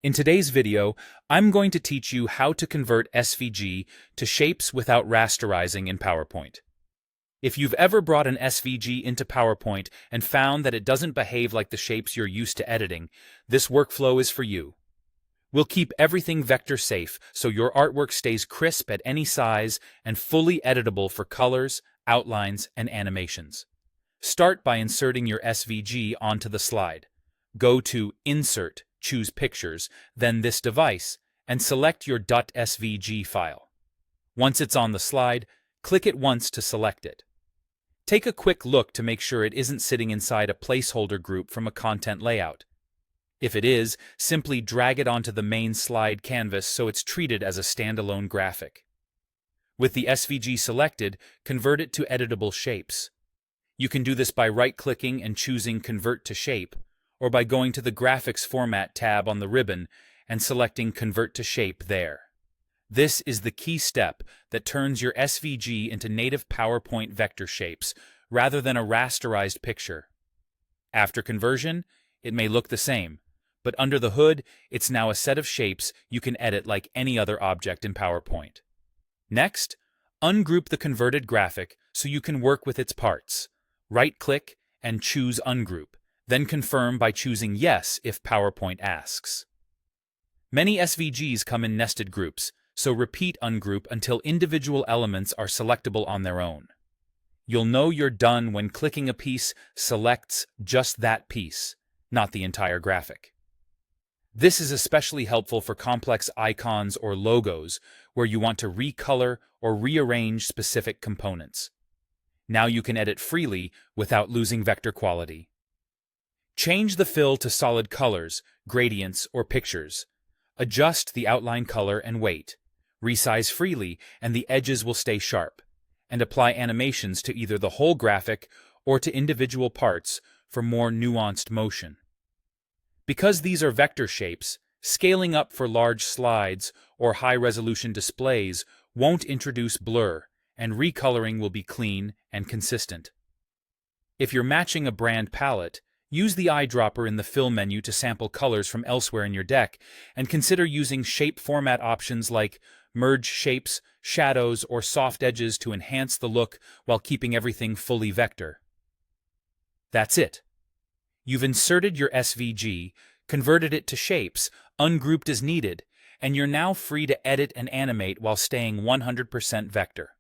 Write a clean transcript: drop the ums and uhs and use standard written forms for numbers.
In today's video, I'm going to teach you how to convert SVG to shapes without rasterizing in PowerPoint. If you've ever brought an SVG into PowerPoint and found that it doesn't behave like the shapes you're used to editing, this workflow is for you. We'll keep everything vector safe so your artwork stays crisp at any size and fully editable for colors, outlines, and animations. Start by inserting your SVG onto the slide. Go to Insert, choose Pictures, then this device, and select your .svg file. Once it's on the slide, click it once to select it. Take a quick look to make sure it isn't sitting inside a placeholder group from a content layout. If it is, simply drag it onto the main slide canvas so it's treated as a standalone graphic. With the SVG selected, convert it to editable shapes. You can do this by right-clicking and choosing Convert to Shape, or by going to the Graphics Format tab on the ribbon and selecting Convert to Shape there. This is the key step that turns your SVG into native PowerPoint vector shapes, rather than a rasterized picture. After conversion, it may look the same, but under the hood, it's now a set of shapes you can edit like any other object in PowerPoint. Next, ungroup the converted graphic so you can work with its parts. Right-click and choose Ungroup. Then confirm by choosing Yes if PowerPoint asks. Many SVGs come in nested groups, so repeat ungroup until individual elements are selectable on their own. You'll know you're done when clicking a piece selects just that piece, not the entire graphic. This is especially helpful for complex icons or logos where you want to recolor or rearrange specific components. Now you can edit freely without losing vector quality. Change the fill to solid colors, gradients, or pictures. Adjust the outline color and weight. Resize freely and the edges will stay sharp. And apply animations to either the whole graphic or to individual parts for more nuanced motion. Because these are vector shapes, scaling up for large slides or high-resolution displays won't introduce blur, and recoloring will be clean and consistent. If you're matching a brand palette, use the eyedropper in the Fill menu to sample colors from elsewhere in your deck, and consider using shape format options like Merge Shapes, Shadows, or Soft Edges to enhance the look while keeping everything fully vector. That's it. You've inserted your SVG, converted it to shapes, ungrouped as needed, and you're now free to edit and animate while staying 100% vector.